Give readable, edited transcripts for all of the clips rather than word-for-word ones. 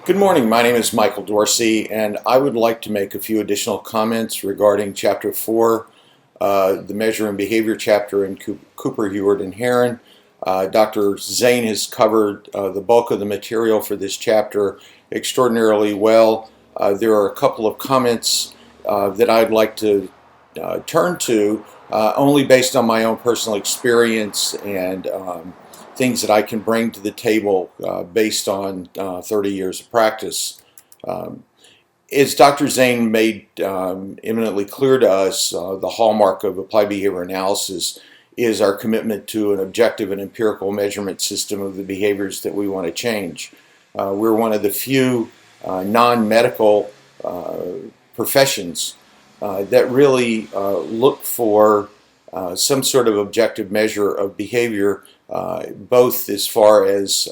Good morning, my name is Michael Dorsey, and I would like to make a few additional comments regarding Chapter 4, the Measure and Behavior chapter in Cooper, Heward, and Heron. Dr. Zane has covered the bulk of the material for this chapter extraordinarily well. There are a couple of comments that I'd like to turn to, only based on my own personal experience and things that I can bring to the table based on 30 years of practice. As Dr. Zane made eminently clear to us, the hallmark of applied behavior analysis is our commitment to an objective and empirical measurement system of the behaviors that we want to change. We're one of the few non-medical professions that really look for some sort of objective measure of behavior, both as far as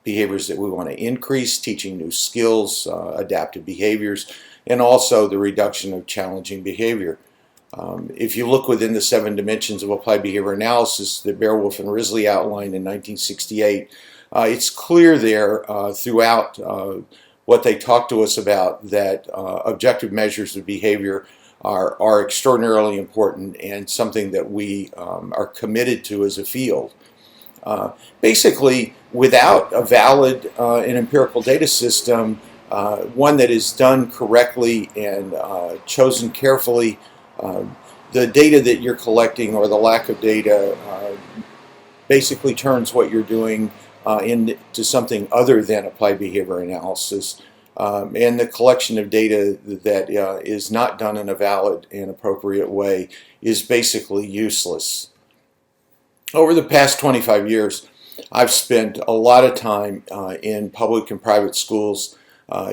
behaviors that we want to increase, teaching new skills, adaptive behaviors, and also the reduction of challenging behavior. If you look within the 7 dimensions of applied behavior analysis that Bearwolf and Risley outlined in 1968, it's clear there throughout what they talk to us about that objective measures of behavior are extraordinarily important and something that we are committed to as a field. Basically, without a valid and empirical data system, one that is done correctly and chosen carefully, the data that you're collecting or the lack of data basically turns what you're doing into something other than applied behavior analysis. And the collection of data that is not done in a valid and appropriate way is basically useless. Over the past 25 years, I've spent a lot of time in public and private schools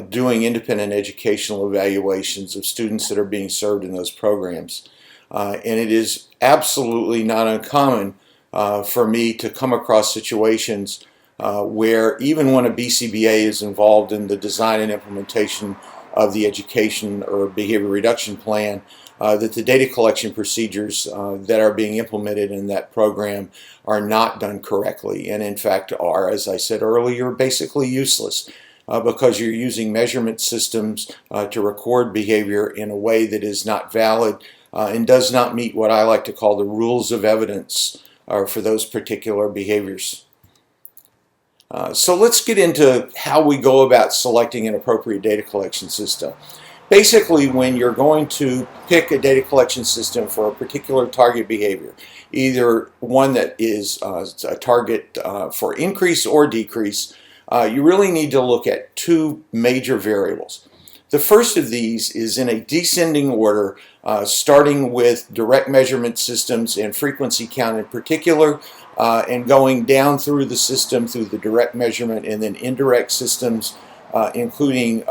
doing independent educational evaluations of students that are being served in those programs. And it is absolutely not uncommon for me to come across situations where even when a BCBA is involved in the design and implementation of the education or behavior reduction plan, that the data collection procedures that are being implemented in that program are not done correctly, and in fact are, as I said earlier, basically useless because you're using measurement systems to record behavior in a way that is not valid and does not meet what I like to call the rules of evidence for those particular behaviors. So let's get into how we go about selecting an appropriate data collection system. Basically, when you're going to pick a data collection system for a particular target behavior, either one that is a target for increase or decrease, you really need to look at 2 major variables. The first of these is in a descending order, starting with direct measurement systems and frequency count in particular, and going down through the system through the direct measurement and then indirect systems, including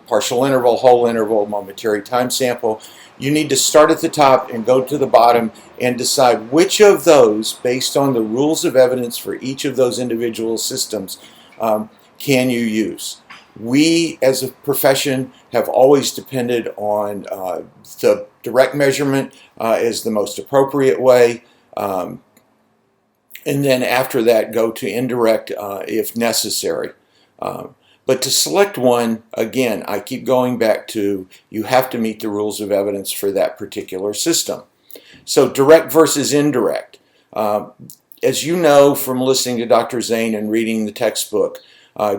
partial interval, whole interval, momentary time sample. You need to start at the top and go to the bottom and decide which of those, based on the rules of evidence for each of those individual systems, can you use. We, as a profession, have always depended on the direct measurement as the most appropriate way, and then after that go to indirect if necessary. But to select one, again, I keep going back to you have to meet the rules of evidence for that particular system. So direct versus indirect. As you know from listening to Dr. Zane and reading the textbook,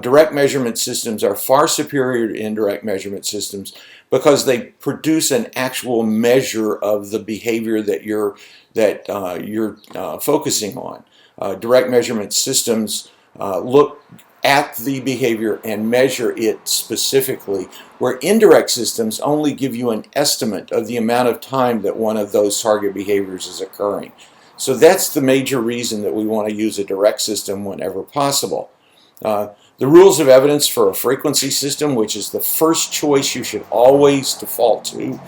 direct measurement systems are far superior to indirect measurement systems because they produce an actual measure of the behavior that you're focusing on. Direct measurement systems look at the behavior and measure it specifically, where indirect systems only give you an estimate of the amount of time that one of those target behaviors is occurring. So that's the major reason that we want to use a direct system whenever possible. The rules of evidence for a frequency system, which is the first choice you should always default to,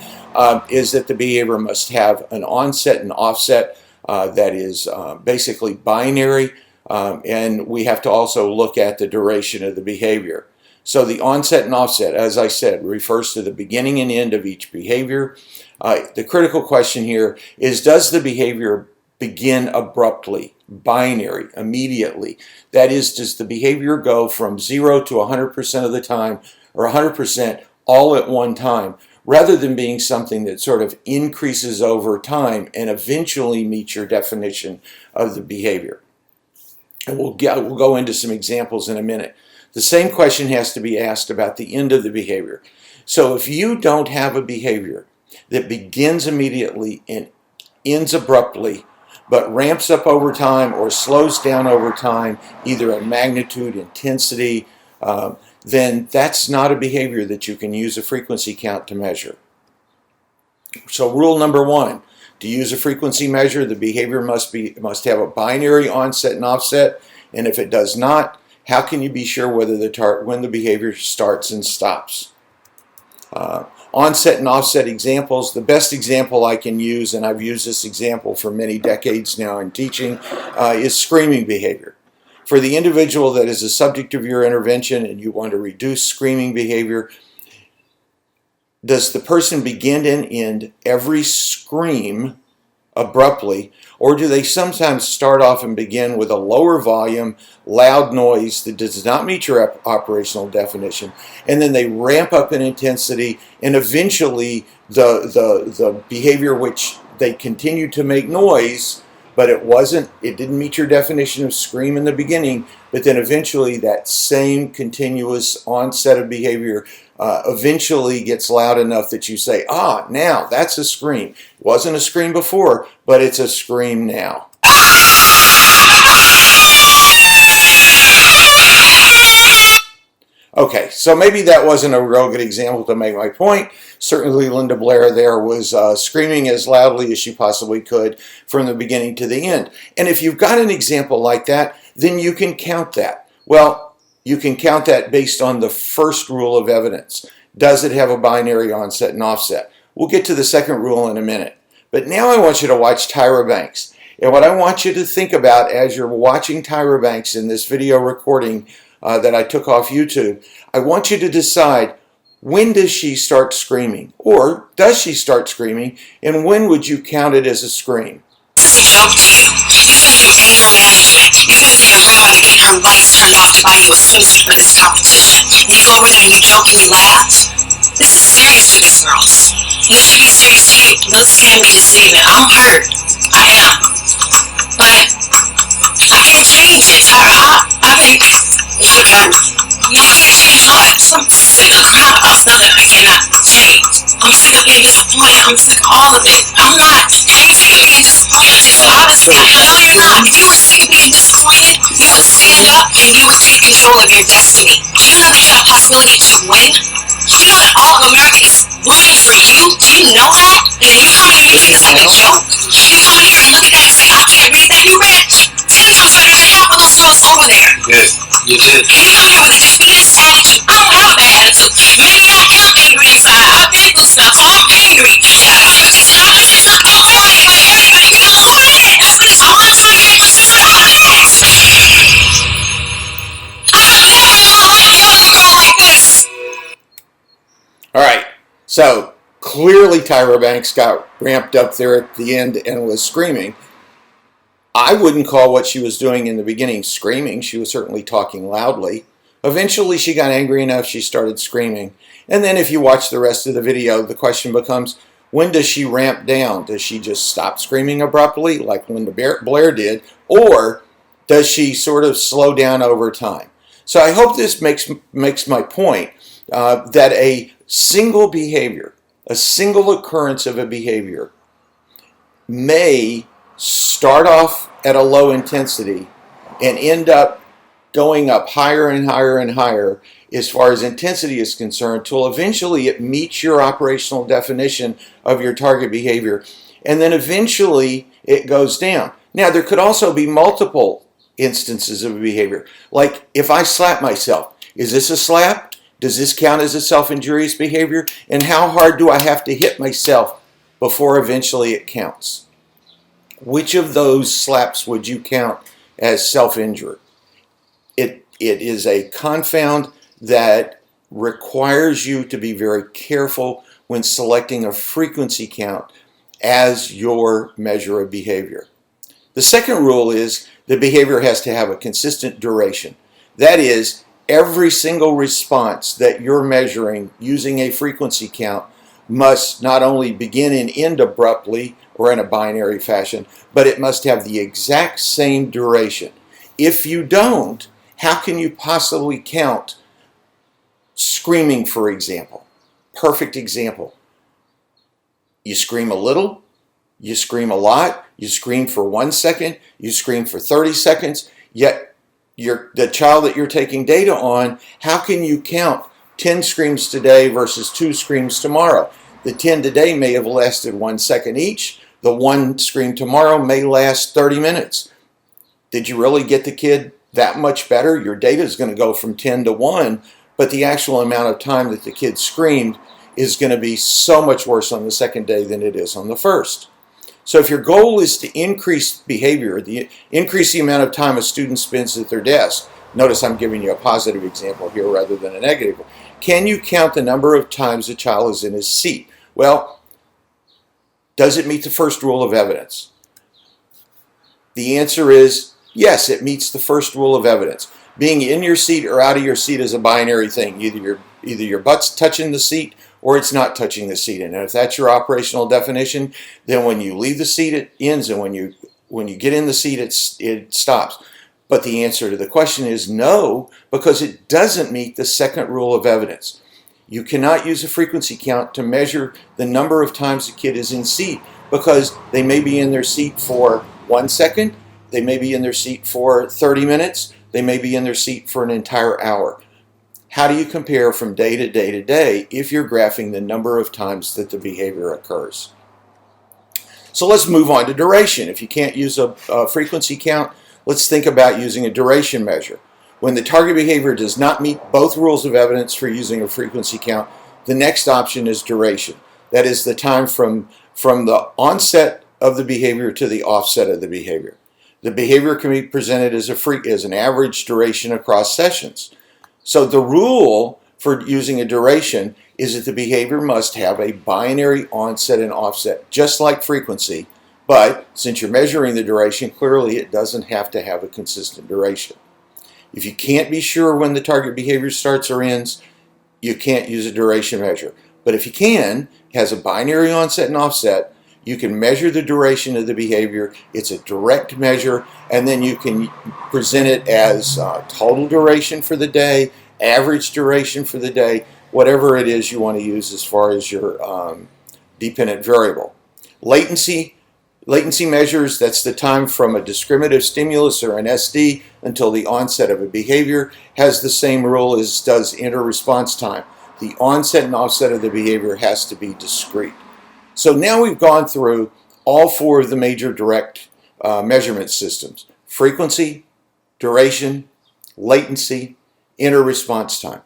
is that the behavior must have an onset and offset that is basically binary, and we have to also look at the duration of the behavior. So the onset and offset, as I said, refers to the beginning and end of each behavior. The critical question here is, does the behavior begin abruptly, binary, immediately? That is, does the behavior go from 0 to 100% of the time, or 100% all at one time, rather than being something that sort of increases over time and eventually meets your definition of the behavior? And we'll go into some examples in a minute. The same question has to be asked about the end of the behavior. So if you don't have a behavior that begins immediately and ends abruptly, but ramps up over time or slows down over time, either in magnitude, intensity, then that's not a behavior that you can use a frequency count to measure. So rule number one, to use a frequency measure, the behavior must have a binary onset and offset, and if it does not, how can you be sure whether when the behavior starts and stops? Onset and offset examples. The best example I can use, and I've used this example for many decades now in teaching, is screaming behavior. For the individual that is a subject of your intervention and you want to reduce screaming behavior, does the person begin and end every scream abruptly, or do they sometimes start off and begin with a lower volume, loud noise that does not meet your operational definition, and then they ramp up in intensity, and eventually the behavior which they continue to make noise, but it didn't meet your definition of scream in the beginning, but then eventually that same continuous onset of behavior eventually gets loud enough that you say, now that's a scream. It wasn't a scream before, but it's a scream now. Okay, so maybe that wasn't a real good example to make my point. Certainly Linda Blair there was screaming as loudly as she possibly could from the beginning to the end. And if you've got an example like that, then you can count that. Well, you can count that based on the first rule of evidence. Does it have a binary onset and offset? We'll get to the second rule in a minute. But now I want you to watch Tyra Banks. And what I want you to think about as you're watching Tyra Banks in this video recording that I took off YouTube, I want you to decide, when does she start screaming? Or does she start screaming? And when would you count it as a scream? It's a joke to you. You feel like you're anger management. You feel like your grandma is getting her lights turned off to buy you a swimsuit for this competition. And you go over there and you jokingly laugh. This is serious for these girls. And this should be serious to you. Those can't be deceiving. I'm hurt. I am. But I can't change it, Tyra. I think, like, you can't change what? I'm sick of crap outs now that I cannot change. I'm sick of being disappointed. I'm sick of all of it. I'm not. Are you sick of being disappointed? Just honestly, no, you're not. If you were sick of being disappointed, you would stand up and you would take control of your destiny. Do you know there's a possibility to win? Do you know that all of America is rooting for you? Do you know that? And then you come here and you take this like a joke? You come in here and look at that and say, I can't read that. You read 10 times better than half of those girls over there. Yes, you did. And you come here with a defeatist attitude. I don't have a bad attitude. Maybe I am angry inside. I've been through stuff, so I'm angry. Yeah, competition, opposition, don't call anybody, everybody. You know who it is. That's what it's all I'm trying to get you to know who it is. I never in my life wanted a girl like this. All right, so clearly Tyra Banks got ramped up there at the end and was screaming. I wouldn't call what she was doing in the beginning screaming. She was certainly talking loudly. Eventually she got angry enough she started screaming. And then if you watch the rest of the video, the question becomes, when does she ramp down? Does she just stop screaming abruptly like Linda Blair did? Or does she sort of slow down over time? So I hope this makes my point that a single behavior, a single occurrence of a behavior may start off at a low intensity and end up going up higher and higher and higher as far as intensity is concerned till eventually it meets your operational definition of your target behavior, and then eventually it goes down. Now there could also be multiple instances of behavior, like if I slap myself. Is this a slap? Does this count as a self-injurious behavior? And how hard do I have to hit myself before eventually it counts? Which of those slaps would you count as self-injury? It is a confound that requires you to be very careful when selecting a frequency count as your measure of behavior. The second rule is the behavior has to have a consistent duration. That is, every single response that you're measuring using a frequency count must not only begin and end abruptly or in a binary fashion, but it must have the exact same duration. If you don't, how can you possibly count screaming, for example? Perfect example. You scream a little, you scream a lot, you scream for 1 second, you scream for 30 seconds, yet the child that you're taking data on, how can you count 10 screams today versus 2 screams tomorrow? The 10 today may have lasted 1 second each. The 1 scream tomorrow may last 30 minutes. Did you really get the kid that much better? Your data is going to go from 10 to 1, but the actual amount of time that the kid screamed is going to be so much worse on the second day than it is on the first. So if your goal is to increase behavior, increase the amount of time a student spends at their desk, notice I'm giving you a positive example here rather than a negative one. Can you count the number of times a child is in his seat? Well, does it meet the first rule of evidence? The answer is yes, it meets the first rule of evidence. Being in your seat or out of your seat is a binary thing. Either your butt's touching the seat or it's not touching the seat. And if that's your operational definition, then when you leave the seat, it ends, and when you get in the seat, it stops. But the answer to the question is no, because it doesn't meet the second rule of evidence. You cannot use a frequency count to measure the number of times a kid is in seat, because they may be in their seat for 1 second, they may be in their seat for 30 minutes, they may be in their seat for an entire hour. How do you compare from day to day to day if you're graphing the number of times that the behavior occurs? So let's move on to duration. If you can't use a frequency count, let's think about using a duration measure. When the target behavior does not meet both rules of evidence for using a frequency count, the next option is duration. That is the time from the onset of the behavior to the offset of the behavior. The behavior can be presented as an average duration across sessions. So the rule for using a duration is that the behavior must have a binary onset and offset, just like frequency. But since you're measuring the duration, clearly it doesn't have to have a consistent duration. If you can't be sure when the target behavior starts or ends, you can't use a duration measure. But if you can, it has a binary onset and offset, you can measure the duration of the behavior. It's a direct measure, and then you can present it as total duration for the day, average duration for the day, whatever it is you want to use as far as your dependent variable. Latency measures, that's the time from a discriminative stimulus or an SD until the onset of a behavior, has the same rule as does inter-response time. The onset and offset of the behavior has to be discrete. So now we've gone through all 4 of the major direct measurement systems: frequency, duration, latency, inter-response time.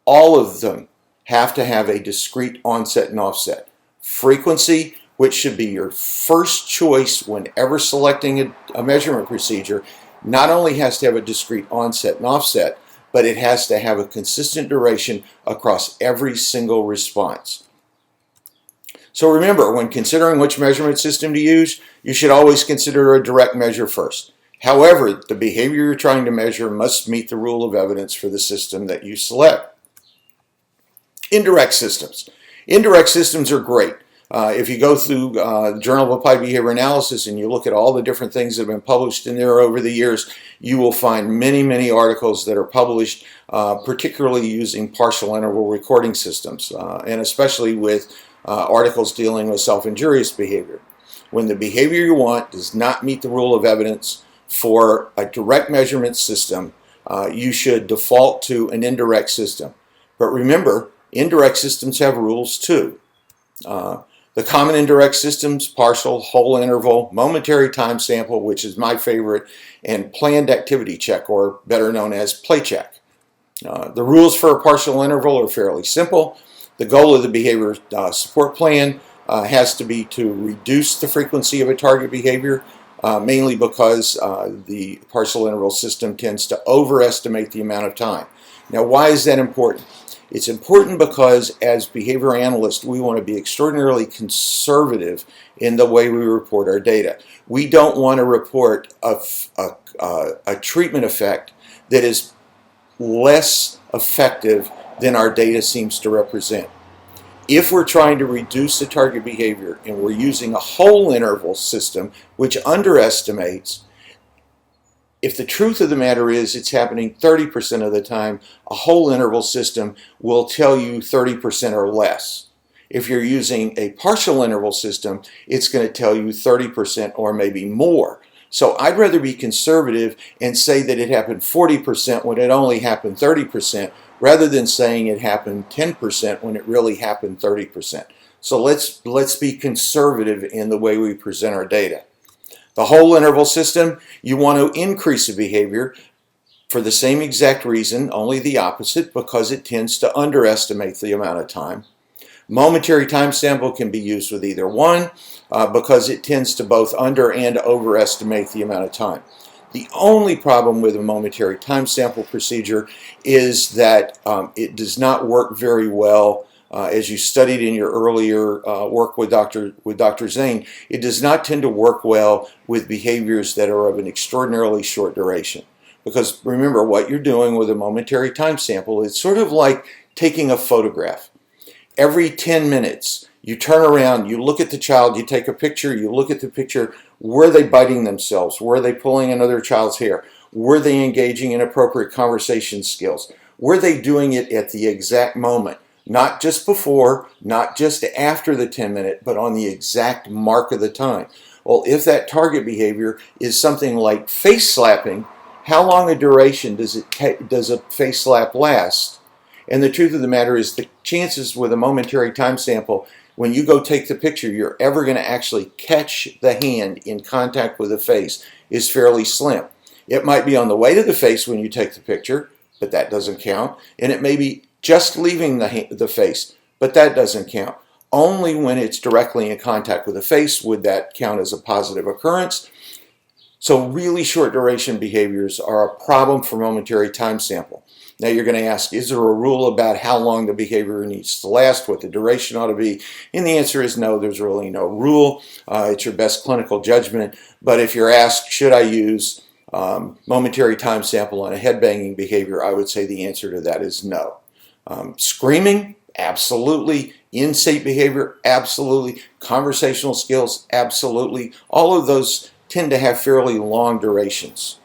All of them have to have a discrete onset and offset. Frequency, which should be your first choice whenever selecting a measurement procedure, not only has to have a discrete onset and offset, but it has to have a consistent duration across every single response. So remember, when considering which measurement system to use, you should always consider a direct measure first. However, the behavior you're trying to measure must meet the rule of evidence for the system that you select. Indirect systems. Indirect systems are great. If you go through the Journal of Applied Behavior Analysis and you look at all the different things that have been published in there over the years, you will find many, many articles that are published, particularly using partial interval recording systems, and especially with articles dealing with self-injurious behavior. When the behavior you want does not meet the rule of evidence for a direct measurement system, you should default to an indirect system. But remember, indirect systems have rules too. The common indirect systems: partial, whole interval, momentary time sample, which is my favorite, and planned activity check, or better known as play check. The rules for a partial interval are fairly simple. The goal of the behavior support plan has to be to reduce the frequency of a target behavior, mainly because the partial interval system tends to overestimate the amount of time. Now, why is that important? It's important because as behavior analysts, we want to be extraordinarily conservative in the way we report our data. We don't want to report a treatment effect that is less effective than our data seems to represent. If we're trying to reduce the target behavior and we're using a whole interval system, which underestimates, if the truth of the matter is it's happening 30% of the time, a whole interval system will tell you 30% or less. If you're using a partial interval system, it's going to tell you 30% or maybe more. So I'd rather be conservative and say that it happened 40% when it only happened 30%, rather than saying it happened 10% when it really happened 30%. So let's be conservative in the way we present our data. The whole interval system, you want to increase the behavior for the same exact reason, only the opposite, because it tends to underestimate the amount of time. Momentary time sample can be used with either one because it tends to both under and overestimate the amount of time. The only problem with a momentary time sample procedure is that it does not work very well. As you studied in your earlier work with Dr. Zane, it does not tend to work well with behaviors that are of an extraordinarily short duration. Because remember, what you're doing with a momentary time sample, it's sort of like taking a photograph. Every 10 minutes, you turn around, you look at the child, you take a picture, you look at the picture. Were they biting themselves? Were they pulling another child's hair? Were they engaging in appropriate conversation skills? Were they doing it at the exact moment? Not just before, not just after the 10-minute, but on the exact mark of the time. Well, if that target behavior is something like face slapping, how long a duration does a face slap last? And the truth of the matter is the chances with a momentary time sample, when you go take the picture, you're ever going to actually catch the hand in contact with the face is fairly slim. It might be on the way to the face when you take the picture, but that doesn't count. And it may be just leaving the face, but that doesn't count. Only when it's directly in contact with the face would that count as a positive occurrence. So really short duration behaviors are a problem for momentary time sample. Now you're going to ask, is there a rule about how long the behavior needs to last, what the duration ought to be? And the answer is no, there's really no rule. It's your best clinical judgment. But if you're asked, should I use momentary time sample on a head banging behavior, I would say the answer to that is no. Screaming, absolutely. Insate behavior, absolutely. Conversational skills, absolutely. All of those tend to have fairly long durations.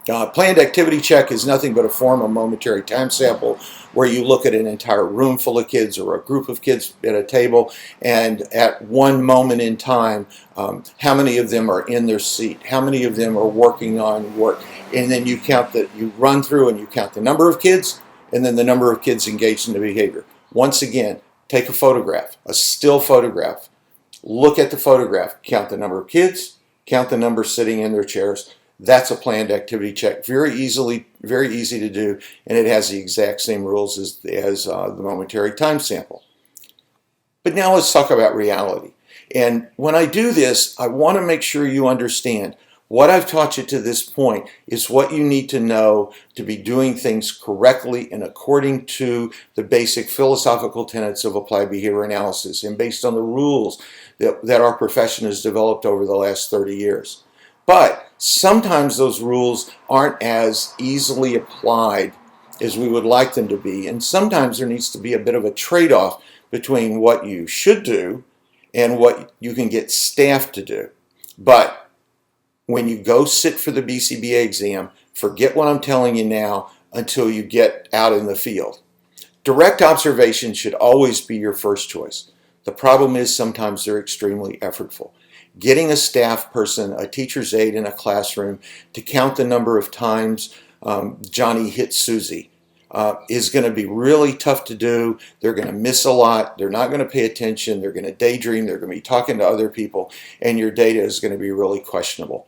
Planned activity check is nothing but a form of momentary time sample where you look at an entire room full of kids or a group of kids at a table, and at one moment in time, how many of them are in their seat, how many of them are working on work, and then you run through and you count the number of kids and then the number of kids engaged in the behavior. Once again, take a photograph, a still photograph, look at the photograph, count the number of kids, count the number sitting in their chairs. That's a planned activity check. Very easy to do, and it has the exact same rules as the momentary time sample. But now let's talk about reality. And when I do this, I want to make sure you understand what I've taught you to this point is what you need to know to be doing things correctly and according to the basic philosophical tenets of applied behavior analysis and based on the rules that our profession has developed over the last 30 years. But sometimes those rules aren't as easily applied as we would like them to be, and sometimes there needs to be a bit of a trade-off between what you should do and what you can get staff to do. But when you go sit for the BCBA exam, forget what I'm telling you now until you get out in the field. Direct observation should always be your first choice. The problem is sometimes they're extremely effortful. Getting a staff person, a teacher's aide in a classroom, to count the number of times Johnny hit Susie is going to be really tough to do. They're going to miss a lot. They're not going to pay attention. They're going to daydream. They're going to be talking to other people, and your data is going to be really questionable.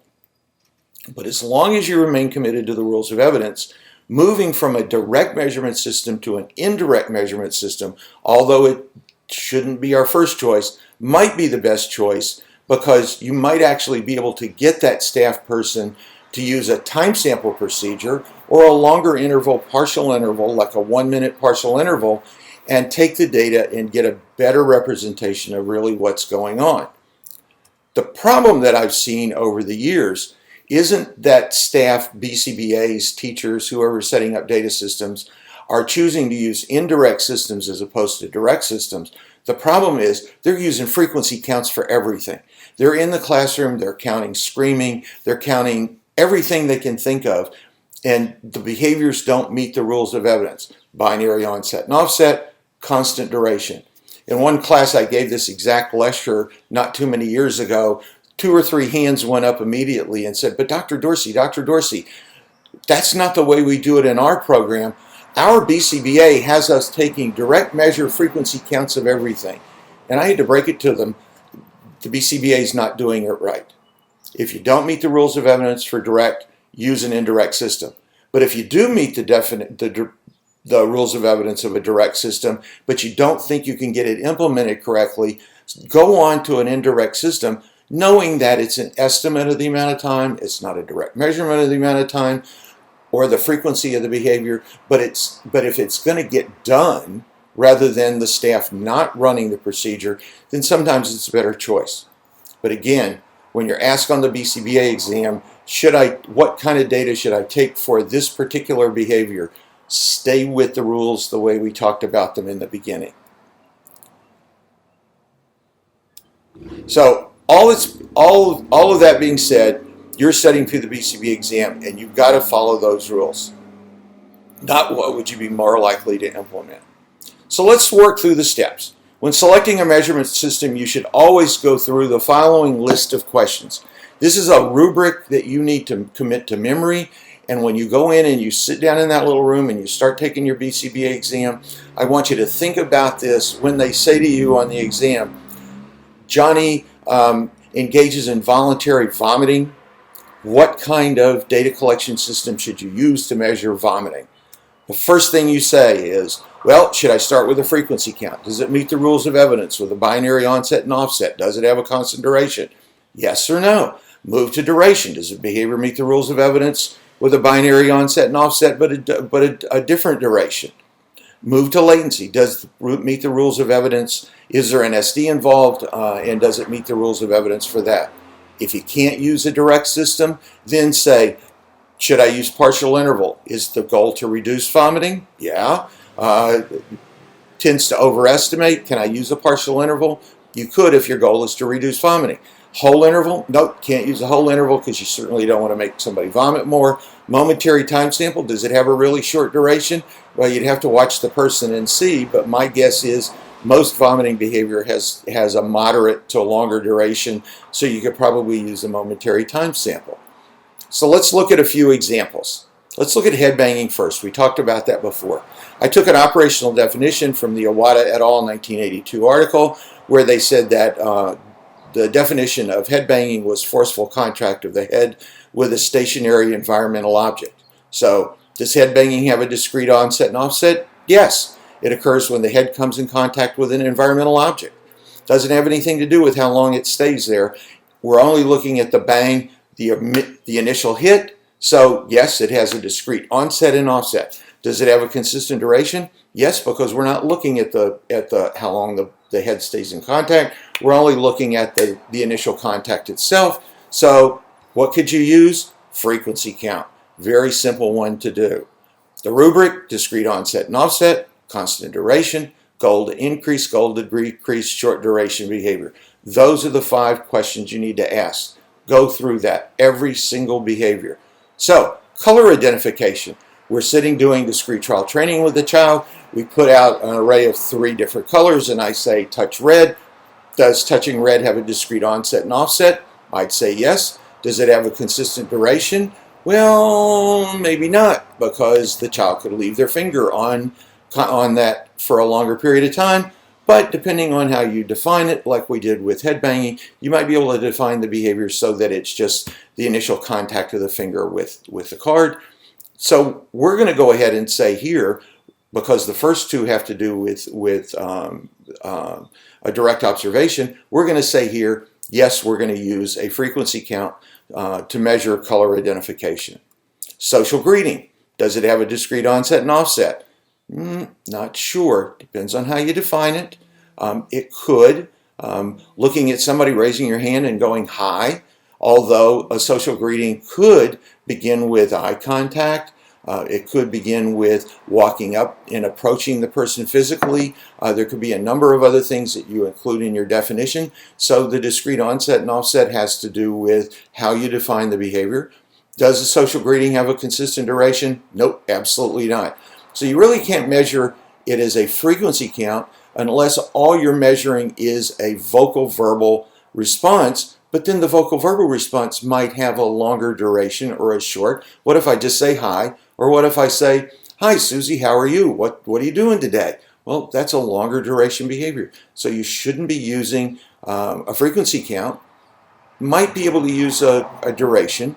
But as long as you remain committed to the rules of evidence, moving from a direct measurement system to an indirect measurement system, although it shouldn't be our first choice, might be the best choice, because you might actually be able to get that staff person to use a time sample procedure or a longer interval, partial interval, like a 1-minute partial interval, and take the data and get a better representation of really what's going on. The problem that I've seen over the years isn't that staff, BCBAs, teachers, whoever's setting up data systems, are choosing to use indirect systems as opposed to direct systems. The problem is they're using frequency counts for everything. They're in the classroom, they're counting screaming, they're counting everything they can think of, and the behaviors don't meet the rules of evidence. Binary onset and offset, constant duration. In one class I gave this exact lecture not too many years ago. 2 or 3 hands went up immediately and said, but Dr. Dorsey, that's not the way we do it in our program. Our BCBA has us taking direct measure frequency counts of everything. And I had to break it to them, the BCBA is not doing it right. If you don't meet the rules of evidence for direct, use an indirect system. But if you do meet the rules of evidence of a direct system, but you don't think you can get it implemented correctly, go on to an indirect system, knowing that it's an estimate of the amount of time, it's not a direct measurement of the amount of time, or the frequency of the behavior, but if it's going to get done, rather than the staff not running the procedure, then sometimes it's a better choice. But again, when you're asked on the BCBA exam, what kind of data should I take for this particular behavior? Stay with the rules the way we talked about them in the beginning. So all of that being said, you're studying for the BCBA exam and you've got to follow those rules. Not what would you be more likely to implement. So let's work through the steps. When selecting a measurement system, you should always go through the following list of questions. This is a rubric that you need to commit to memory, and when you go in and you sit down in that little room and you start taking your BCBA exam, I want you to think about this when they say to you on the exam, Johnny engages in voluntary vomiting. What kind of data collection system should you use to measure vomiting? The first thing you say is, well, should I start with a frequency count? Does it meet the rules of evidence with a binary onset and offset? Does it have a constant duration? Yes or no? Move to duration. Does the behavior meet the rules of evidence with a binary onset and offset but a different duration? Move to latency. Does it meet the rules of evidence? Is there an SD involved, and does it meet the rules of evidence for that? If you can't use a direct system, then say, should I use partial interval? Is the goal to reduce vomiting? Yeah. Tends to overestimate. Can I use a partial interval? You could if your goal is to reduce vomiting. Whole interval? Nope, can't use a whole interval because you certainly don't want to make somebody vomit more. Momentary time sample, does it have a really short duration? Well, you'd have to watch the person and see, but my guess is most vomiting behavior has a moderate to a longer duration, so you could probably use a momentary time sample. So let's look at a few examples. Let's look at head banging first. We talked about that before. I took an operational definition from the Iwata et al. 1982 article where they said that the definition of head banging was forceful contact of the head with a stationary environmental object. So does head banging have a discrete onset and offset? Yes. It occurs when the head comes in contact with an environmental object. Doesn't have anything to do with how long it stays there. We're only looking at the bang, the initial hit. So yes, it has a discrete onset and offset. Does it have a consistent duration? Yes, because we're not looking at how long the head stays in contact. We're only looking at the initial contact itself. So what could you use? Frequency count. Very simple one to do. The rubric, discrete onset and offset, constant duration, goal to increase, goal to decrease, short duration behavior. Those are the 5 questions you need to ask. Go through that, every single behavior. So, color identification. We're sitting doing discrete trial training with the child. We put out an array of 3 different colors, and I say touch red. Does touching red have a discrete onset and offset? I'd say yes. Does it have a consistent duration? Well, maybe not, because the child could leave their finger on that for a longer period of time. But depending on how you define it, like we did with head banging, you might be able to define the behavior so that it's just the initial contact of the finger with the card. So we're going to go ahead and say here, because the first 2 have to do with a direct observation, we're going to say here, yes, we're going to use a frequency count to measure color identification. Social greeting. Does it have a discrete onset and offset? Not sure. Depends on how you define it. It could. Looking at somebody raising your hand and going hi, although a social greeting could begin with eye contact. It could begin with walking up and approaching the person physically. There could be a number of other things that you include in your definition. So the discrete onset and offset has to do with how you define the behavior. Does a social greeting have a consistent duration? Nope, absolutely not. So you really can't measure it as a frequency count unless all you're measuring is a vocal verbal response, but then the vocal verbal response might have a longer duration or a short. What if I just say hi? Or what if I say, hi Susie, how are you? What are you doing today? Well, that's a longer duration behavior. So you shouldn't be using a frequency count. Might be able to use a duration,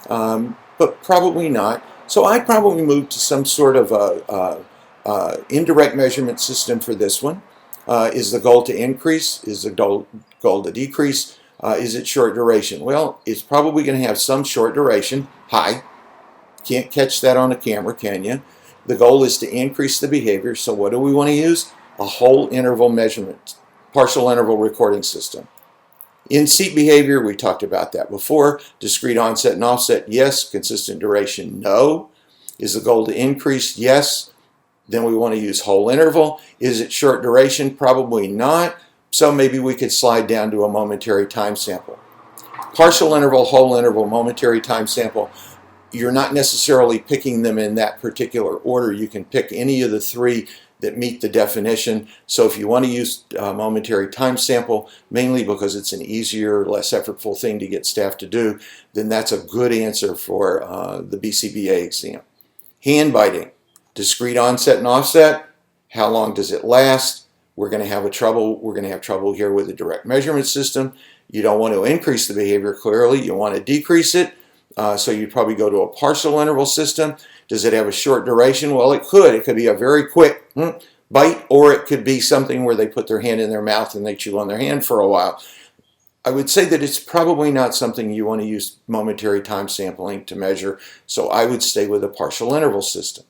but probably not. So I'd probably move to some sort of a indirect measurement system for this one. Is the goal to increase? Is the goal to decrease? Is it short duration? Well, it's probably going to have some short duration. Hi. Can't catch that on a camera, can you? The goal is to increase the behavior. So what do we want to use? A whole interval measurement, partial interval recording system. In-seat behavior, we talked about that before. Discrete onset and offset, yes. Consistent duration, no. Is the goal to increase? Yes. Then we want to use whole interval. Is it short duration? Probably not. So maybe we could slide down to a momentary time sample. Partial interval, whole interval, momentary time sample. You're not necessarily picking them in that particular order. You can pick any of the three that meet the definition. So if you want to use a momentary time sample, mainly because it's an easier, less effortful thing to get staff to do, then that's a good answer for the BCBA exam. Hand biting, discrete onset and offset. How long does it last? We're going to have trouble here with a direct measurement system. You don't want to increase the behavior clearly. You want to decrease it. So you'd probably go to a partial interval system. Does it have a short duration? Well, it could. It could be a very quick bite, or it could be something where they put their hand in their mouth and they chew on their hand for a while. I would say that it's probably not something you want to use momentary time sampling to measure, so I would stay with a partial interval system.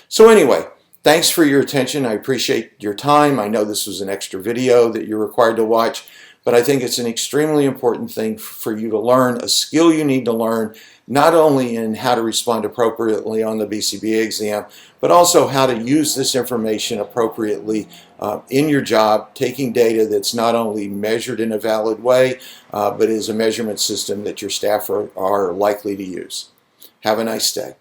So anyway, thanks for your attention. I appreciate your time. I know this was an extra video that you're required to watch, but I think it's an extremely important thing for you to learn, a skill you need to learn, not only in how to respond appropriately on the BCBA exam, but also how to use this information appropriately in your job, taking data that's not only measured in a valid way, but is a measurement system that your staff are likely to use. Have a nice day.